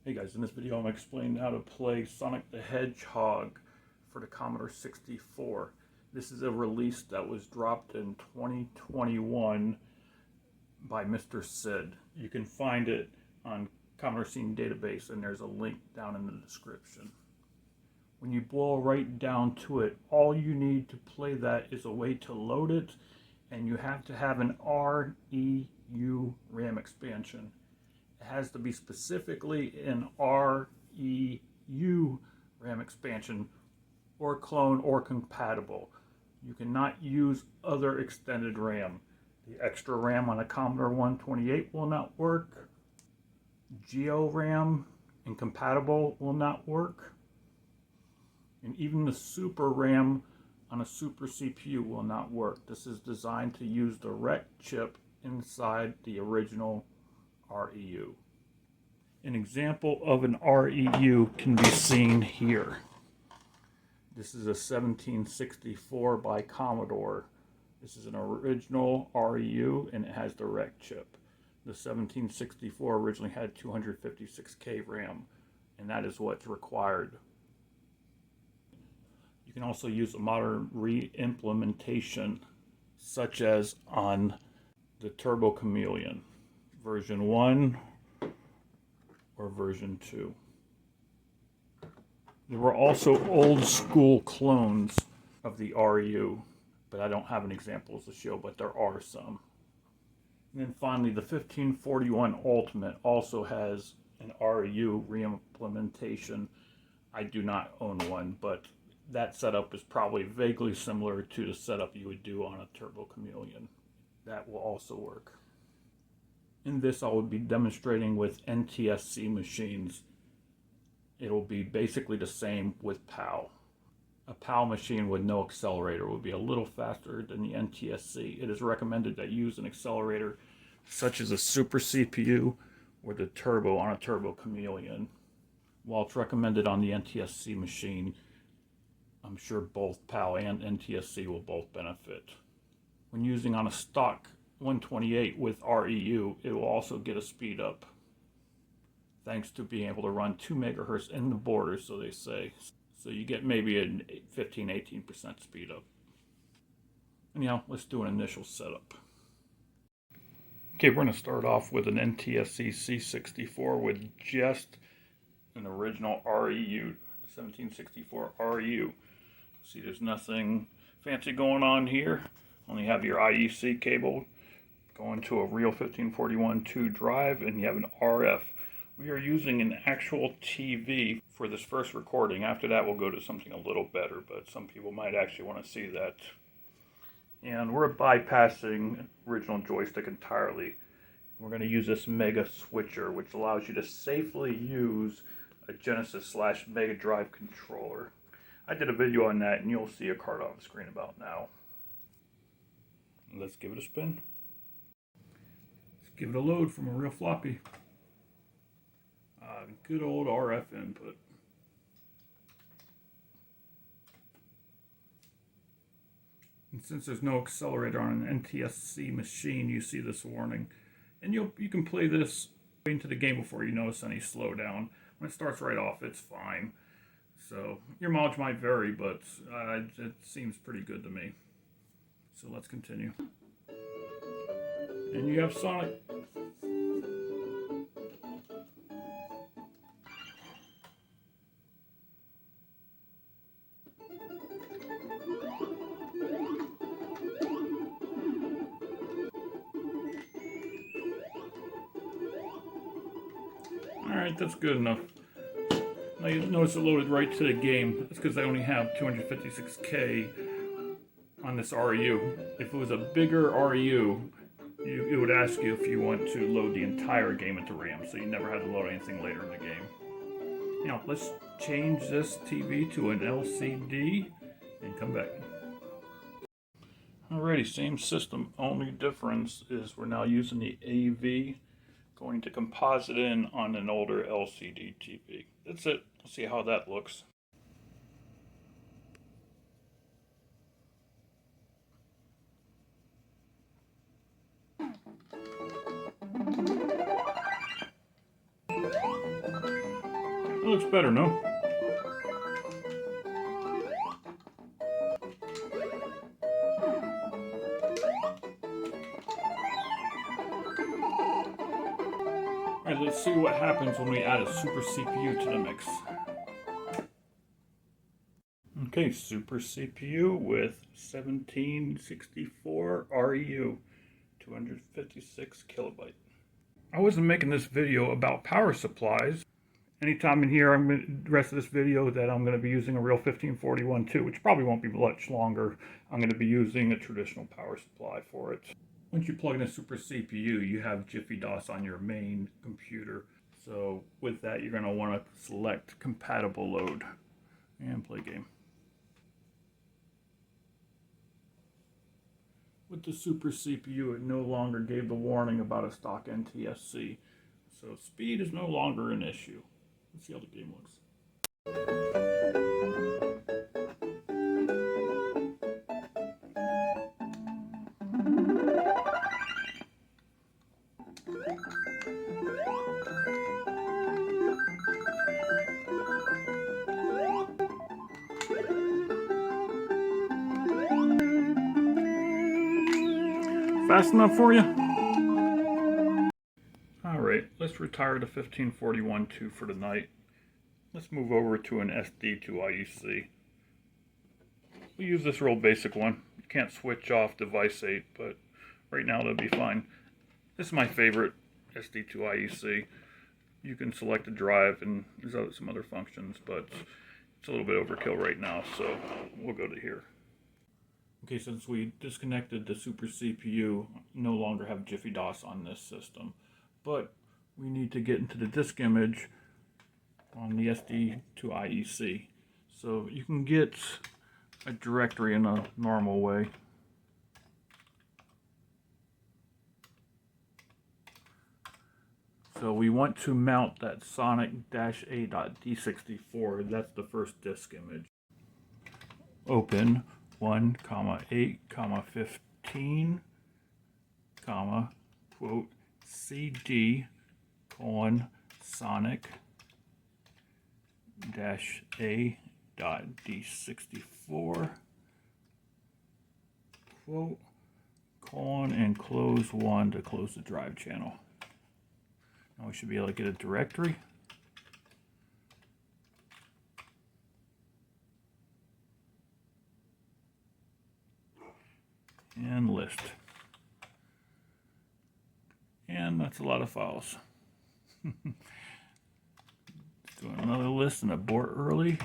Hey guys, in this video I'm explaining how to play Sonic the Hedgehog for the Commodore 64. This is a release that was dropped in 2021 by Mr. Sid. You can find it on Commodore Scene Database and there's a link down in the description. When you boil right down to it, all you need to play that is a way to load it, and you have to have an REU RAM expansion. It has to be specifically an REU RAM expansion or clone or compatible. You cannot use other extended RAM. The extra RAM on a Commodore 128 will not work. Geo RAM incompatible will not work. And even the Super RAM on a SuperCPU will not work. This is designed to use the REC chip inside the original REU. An example of an REU can be seen here. This is a 1764 by Commodore. This is an original REU and it has the REC chip. The 1764 originally had 256K RAM, and that is what's required. You can also use a modern re-implementation, such as on the Turbo Chameleon version 1 or version 2. There were also old school clones of the REU, but I don't have any examples to show, but there are some. And then finally, the 1541 Ultimate also has an REU re-implementation. I do not own one, but that setup is probably vaguely similar to the setup you would do on a Turbo Chameleon. That will also work. In this, I will be demonstrating with NTSC machines. It will be basically the same with PAL. A PAL machine with no accelerator will be a little faster than the NTSC. It is recommended that you use an accelerator such as a SuperCPU or the Turbo on a Turbo Chameleon. While it's recommended on the NTSC machine, I'm sure both PAL and NTSC will both benefit. When using on a stock 128 with REU, it will also get a speed up, thanks to being able to run 2 megahertz in the border, so they say. So you get maybe a 15-18% speed up. Anyhow, let's do an initial setup. Okay, we're going to start off with an NTSC C64 with just an original REU, 1764 REU. See, there's nothing fancy going on here. Only have your IEC cable going to a real 1541-2 drive, and you have an RF. We are using an actual TV for this first recording. After that, we'll go to something a little better, but some people might actually want to see that. And we're bypassing original joystick entirely. We're going to use this Mega Switcher, which allows you to safely use a Genesis/Mega Drive controller. I did a video on that, and you'll see a card on the screen about now. Let's give it a spin. Let's give it a load from a real floppy. Good old RF input. And since there's no accelerator on an NTSC machine, you see this warning. And you can play this into the game before you notice any slowdown. When it starts right off, it's fine. So your mileage might vary, but it seems pretty good to me. So let's continue. And you have Sonic. Alright, that's good enough. Now you notice it loaded right to the game. That's because I only have 256K on this REU. If it was a bigger REU, it would ask you if you want to load the entire game into RAM, so you never had to load anything later in the game. Now, let's change this TV to an LCD and come back. Alrighty, same system. Only difference is we're now using the AV, going to composite in on an older LCD TV. That's it. Let's see how that looks. That looks better, no? Alright, let's see what happens when we add a Super CPU to the mix. Okay, Super CPU with 1764 REU, 256 kilobyte. I wasn't making this video about power supplies. Anytime in here, the rest of this video that I'm going to be using a real 1541 too, which probably won't be much longer. I'm going to be using a traditional power supply for it. Once you plug in a Super CPU, you have Jiffy DOS on your main computer. So with that, you're going to want to select compatible load and play game. With the Super CPU, it no longer gave the warning about a stock NTSC. So speed is no longer an issue. Let's see how the game looks. Fast enough for you? Alright, let's retire the 1541-2 for tonight. Let's move over to an SD to IEC. We'll use this real basic one. You can't switch off device 8, but right now that'll be fine. This is my favorite SD to IEC. You can select a drive and there's some other functions, but it's a little bit overkill right now, so we'll go to here. Okay, since we disconnected the Super CPU, no longer have Jiffy DOS on this system, but we need to get into the disk image on the SD to IEC. So you can get a directory in a normal way. So we want to mount that Sonic-A.D64. That's the first disk image. Open 1,8,15, quote, CD, Sonic-A.D64, quote, and close 1 to close the drive channel. Now we should be able to get a directory. And list. And that's a lot of files. Do another list and abort early.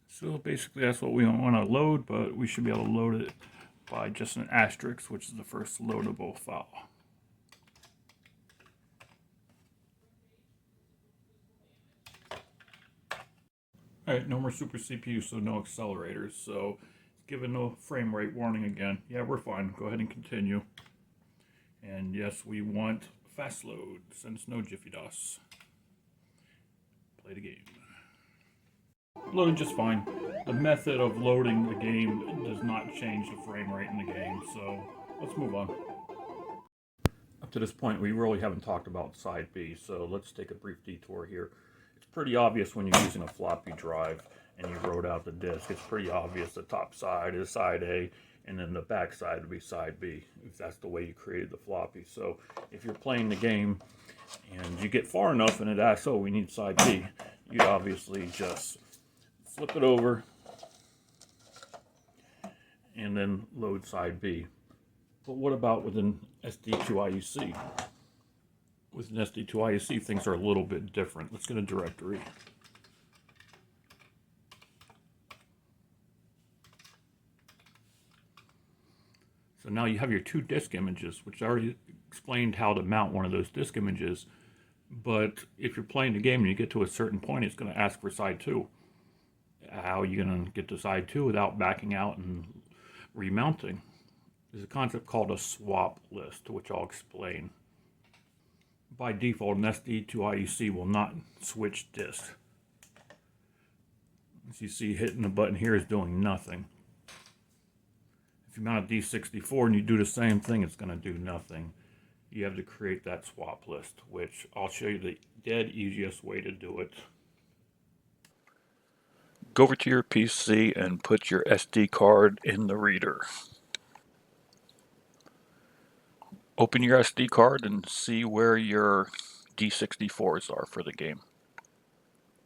So basically that's what we want to load, but we should be able to load it by just an asterisk, which is the first loadable file. Alright, no more Super CPU, so no accelerators. So given no frame rate warning again. Yeah, we're fine. Go ahead and continue. And yes, we want fast load since no Jiffy DOS. Play the game. Loaded just fine. The method of loading the game does not change the frame rate in the game, so let's move on. Up to this point, we really haven't talked about side B, so let's take a brief detour here. It's pretty obvious when you're using a floppy drive and you wrote out the disk. It's pretty obvious the top side is side A, and then the back side would be side B, if that's the way you created the floppy. So if you're playing the game and you get far enough and it asks, oh, we need side B, you obviously just flip it over and then load side B. But what about with an SD2IEC? With an SD2IEC, things are a little bit different. Let's get a directory. So now you have your two disk images, which I already explained how to mount one of those disk images. But if you're playing the game and you get to a certain point, it's going to ask for side 2. How are you going to get to side 2 without backing out and remounting? There's a concept called a swap list, which I'll explain. By default, an SD2IEC will not switch disks. As you see, hitting the button here is doing nothing. If you mount a D64 and you do the same thing, it's going to do nothing. you have to create that swap list, which I'll show you the dead easiest way to do it. Go over to your PC and put your SD card in the reader. Open your SD card and see where your D64s are for the game.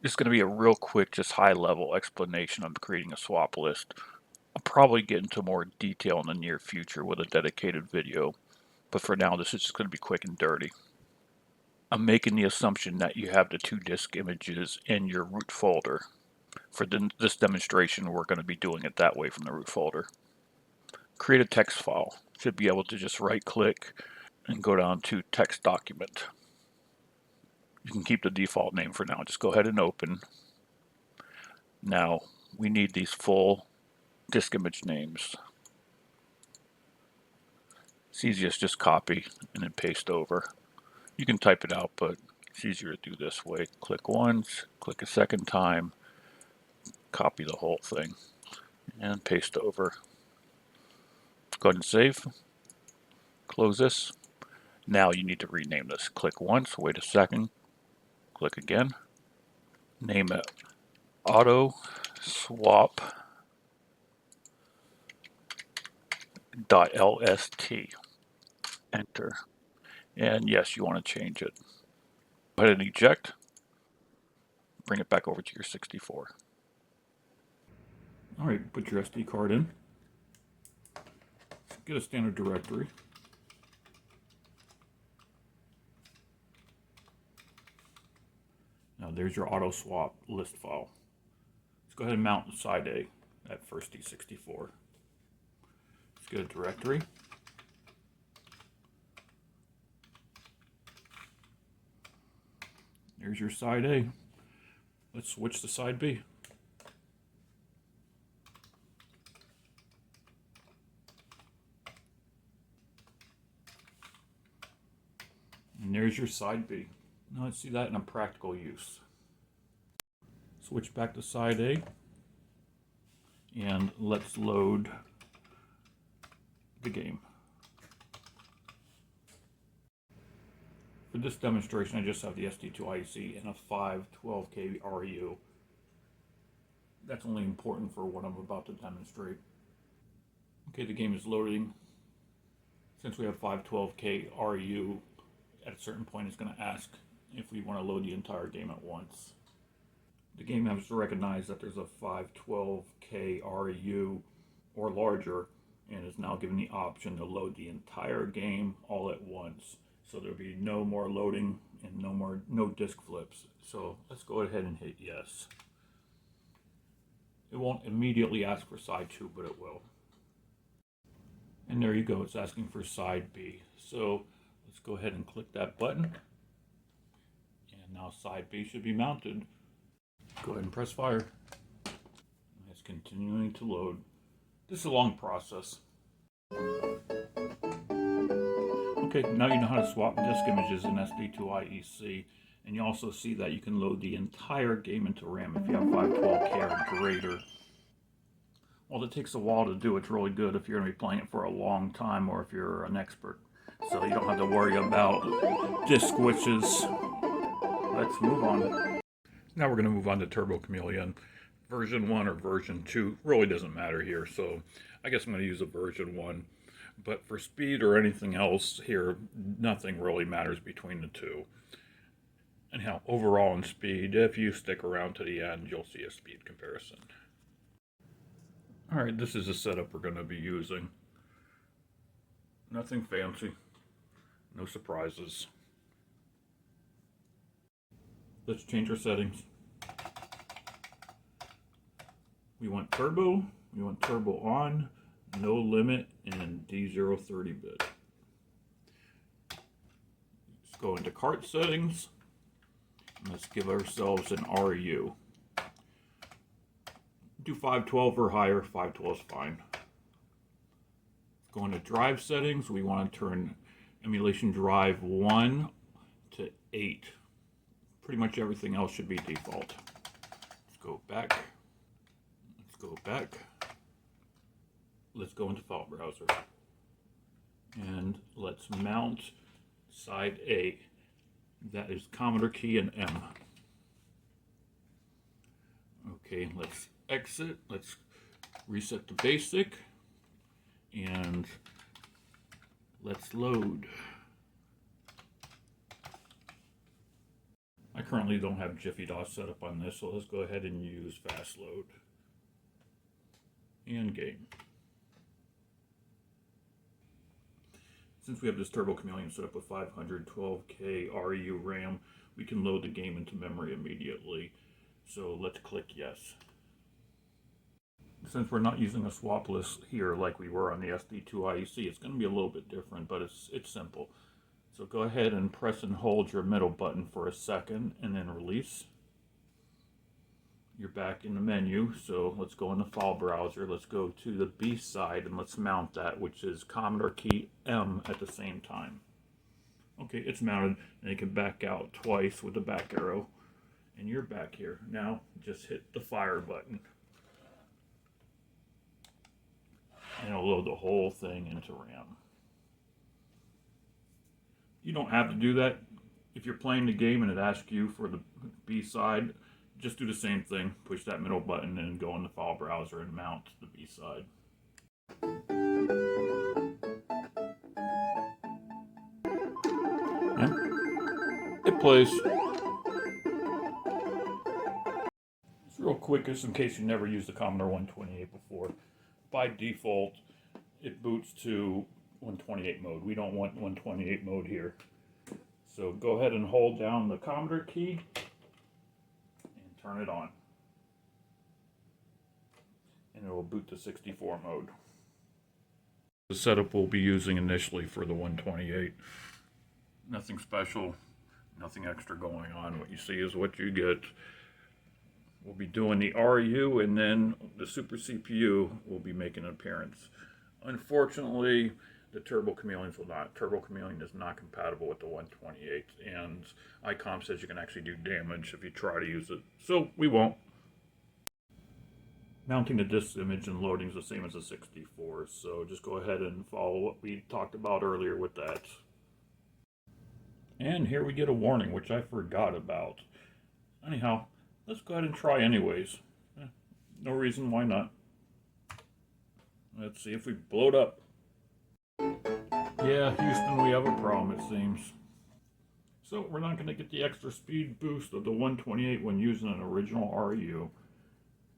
This is going to be a real quick, just high-level explanation of creating a swap list. I'll probably get into more detail in the near future with a dedicated video, but for now this is just going to be quick and dirty. I'm making the assumption that you have the 2 disk images in your root folder. For this demonstration, we're going to be doing it that way from the root folder. Create a text file. Should be able to just right-click and go down to text document. You can keep the default name for now. Just go ahead and open. Now, we need these full disk image names. It's easiest just copy and then paste over. You can type it out, but it's easier to do this way. Click once, click a second time, copy the whole thing, and paste over. Go ahead and save. Close this. Now you need to rename this. Click once, wait a second, click again. Name it auto swap.lst. Enter. And yes, you want to change it. Go ahead and eject. Bring it back over to your 64. All right, put your SD card in. Get a standard directory. Now there's your auto swap list file. Let's go ahead and mount side A, that first D64. Let's get a directory. There's your side A. Let's switch to side B. And there's your side B. Now let's see that in a practical use. Switch back to side A. And let's load the game. For this demonstration, I just have the SD2IEC and a 512K RU. That's only important for what I'm about to demonstrate. Okay, the game is loading. Since we have 512K RU, at a certain point it's going to ask if we want to load the entire game at once. The game has to recognize that there's a 512K RU or larger, and is now given the option to load the entire game all at once. So there'll be no more loading and no disk flips. So let's go ahead and hit yes. It won't immediately ask for side 2, but it will. And there you go, it's asking for side B. So let's go ahead and click that button. And now side B should be mounted. Go ahead and press fire. It's continuing to load. This is a long process. Okay, now you know how to swap disk images in SD2IEC, and you also see that you can load the entire game into RAM if you have 512K or greater. While it takes a while to do, it's really good if you're going to be playing it for a long time or if you're an expert. So you don't have to worry about disk switches. Let's move on. Now we're going to move on to Turbo Chameleon. Version 1 or version 2 really doesn't matter here, so I guess I'm going to use a version 1. But for speed or anything else here, nothing really matters between the two. Anyhow, overall in speed, if you stick around to the end, you'll see a speed comparison. Alright, this is the setup we're going to be using. Nothing fancy. No surprises. Let's change our settings. We want turbo on, no limit, and D0 30-bit. Let's go into cart settings. And let's give ourselves an RU. Do 512 or higher, 512 is fine. Go into drive settings, we want to turn emulation drive 1 to 8. Pretty much everything else should be default. Let's go back. Let's go back. Let's go into file browser. And let's mount side A. That is Commodore key and M. Okay, let's exit. Let's reset to basic. And let's load. I currently don't have Jiffy DOS set up on this, so let's go ahead and use fast load. And game. Since we have this Turbo Chameleon set up with 512K REU RAM, we can load the game into memory immediately. So let's click yes. Since we're not using a swap list here like we were on the SD2 IEC, it's going to be a little bit different, but it's simple. So go ahead and press and hold your middle button for a second and then release. You're back in the menu, so let's go in the file browser. Let's go to the B side and let's mount that, which is Commodore key M at the same time. Okay, it's mounted, and you can back out twice with the back arrow, and you're back here. Now just hit the fire button, and it'll load the whole thing into RAM. You don't have to do that. If you're playing the game and it asks you for the B side, just do the same thing. Push that middle button and go in the file browser and mount the B side. And it plays. It's real quick, just in case you never used the Commodore 128 before. By default, it boots to 128 mode. We don't want 128 mode here. So go ahead and hold down the Commodore key and turn it on. And it will boot to 64 mode. The setup we'll be using initially for the 128. Nothing special, nothing extra going on. What you see is what you get. We'll be doing the RU, and then the SuperCPU will be making an appearance. Unfortunately, the Turbo Chameleons will not. Turbo Chameleon is not compatible with the 128, and ICOM says you can actually do damage if you try to use it. So we won't. Mounting the disk image and loading is the same as the 64, so just go ahead and follow what we talked about earlier with that. And here we get a warning, which I forgot about. Anyhow, let's go ahead and try anyways. No reason why not. Let's see if we blow it up. Yeah, Houston, we have a problem, it seems. So we're not going to get the extra speed boost of the 128 when using an original RU.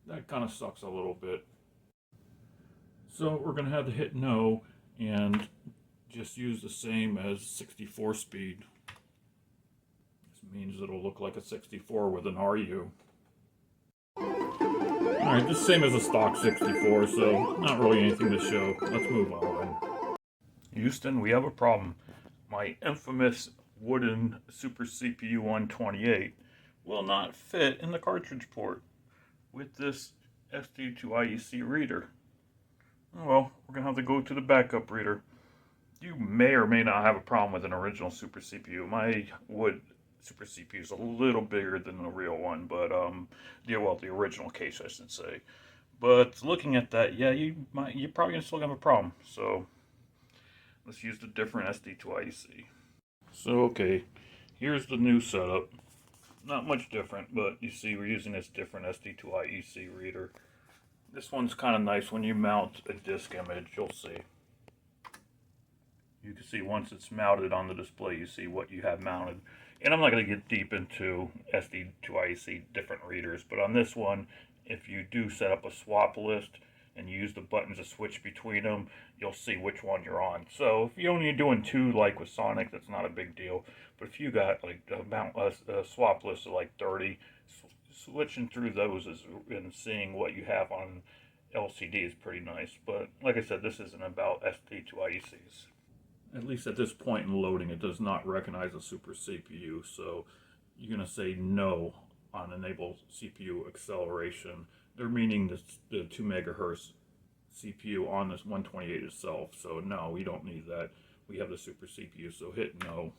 That kind of sucks a little bit. So we're going to have to hit no and just use the same as 64 speed. This means it'll look like a 64 with an RU. Alright, just same as a stock 64, so not really anything to show. Let's move on. Houston, we have a problem. My infamous wooden SuperCPU 128 will not fit in the cartridge port with this SD2 IEC reader. Well, we're going to have to go to the backup reader. You may or may not have a problem with an original super CPU. My wood super CPU is a little bigger than the real one, but the original case, I should say. But looking at that, yeah, you're probably gonna still have a problem. So let's use the different SD2 IEC. So okay, here's the new setup. Not much different, but you see we're using this different SD2 IEC reader. This one's kind of nice. When you mount a disk image, you'll see. You can see once it's mounted on the display, you see what you have mounted. And I'm not going to get deep into SD2 IEC different readers, but on this one, if you do set up a swap list and use the buttons to switch between them, you'll see which one you're on. So if you're only doing two like with Sonic, that's not a big deal. But if you got like a swap list of like 30, switching through those and seeing what you have on LCD is pretty nice. But like I said, this isn't about SD2 IECs. At least at this point in loading, it does not recognize a super CPU, so you're going to say no on enable CPU acceleration. They're meaning the 2 megahertz CPU on this 128 itself, so no, we don't need that. We have the super CPU, so hit no.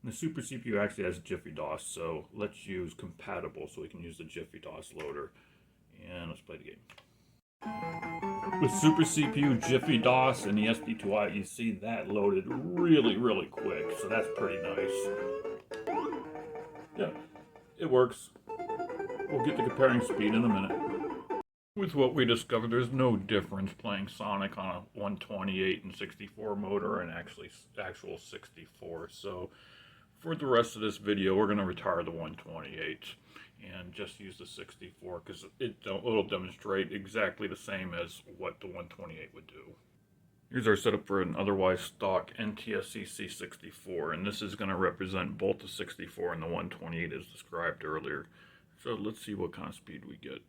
And the super CPU actually has Jiffy DOS, so let's use compatible so we can use the Jiffy DOS loader. And let's play the game. With Super CPU, Jiffy DOS, and the SD2I, you see that loaded really quick, so that's pretty nice. Yeah, it works. We'll get to comparing speed in a minute. With what we discovered, there's no difference playing Sonic on a 128 and 64 motor and actual 64. So for the rest of this video, we're going to retire the 128 and just use the 64 because it'll demonstrate exactly the same as what the 128 would do. Here's our setup for an otherwise stock NTSC C64, and this is going to represent both the 64 and the 128 as described earlier. So let's see what kind of speed we get.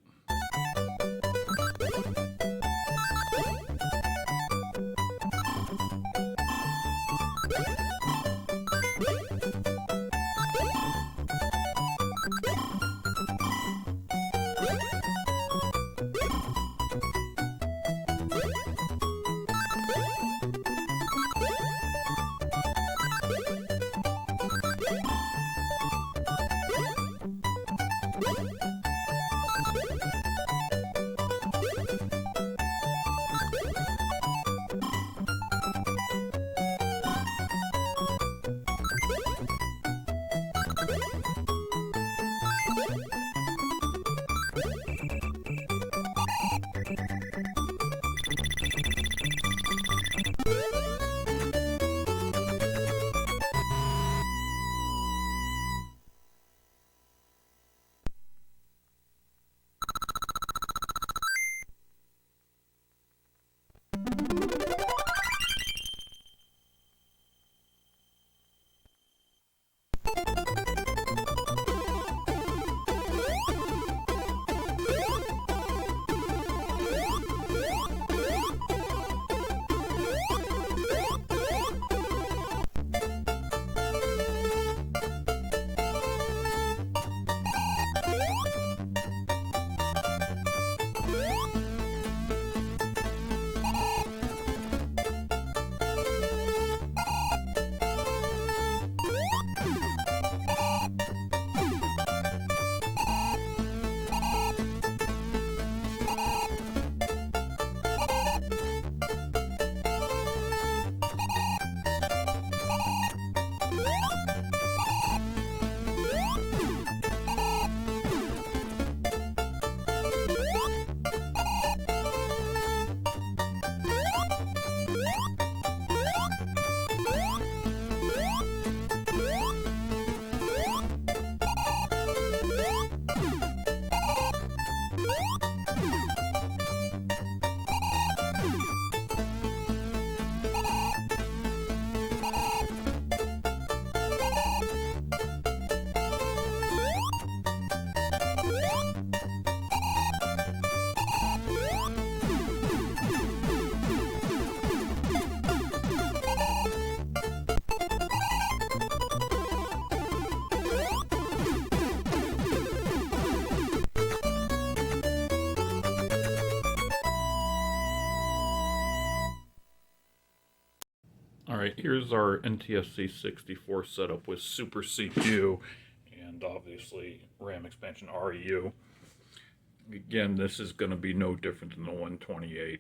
Alright, here's our NTSC 64 setup with SuperCPU and obviously RAM expansion REU. Again, this is going to be no different than the 128.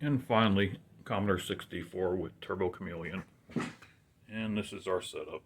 And finally, Commodore 64 with Turbo Chameleon. And this is our setup.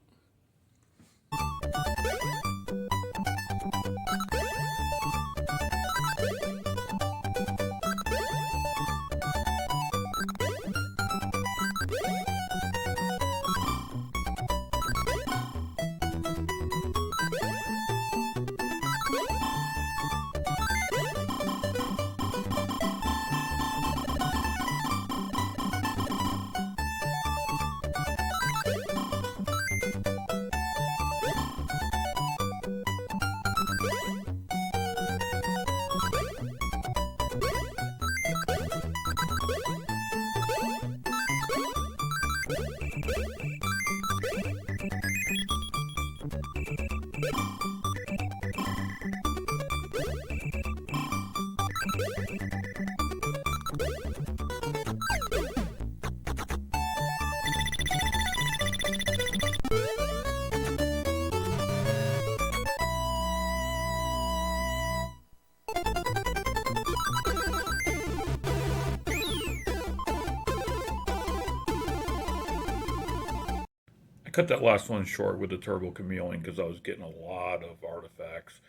I cut that last one short with the Turbo Chameleon because I was getting a lot of artifacts.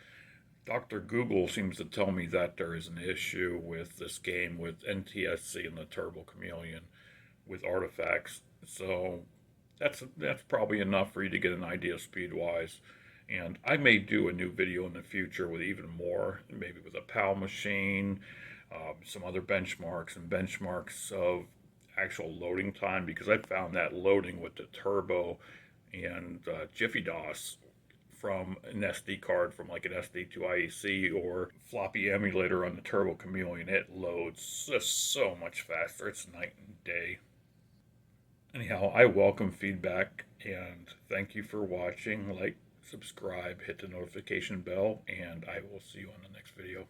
Dr. Google seems to tell me that there is an issue with this game with NTSC and the Turbo Chameleon with artifacts. So that's probably enough for you to get an idea speed wise. And I may do a new video in the future with even more, maybe with a PAL machine, some other benchmarks and benchmarks of actual loading time, because I found that loading with the turbo and Jiffy DOS from an SD card from like an SD to IEC or floppy emulator on the Turbo Chameleon, it loads just so much faster. It's night and day. Anyhow, I welcome feedback and thank you for watching. Like, subscribe, hit the notification bell, and I will see you on the next video.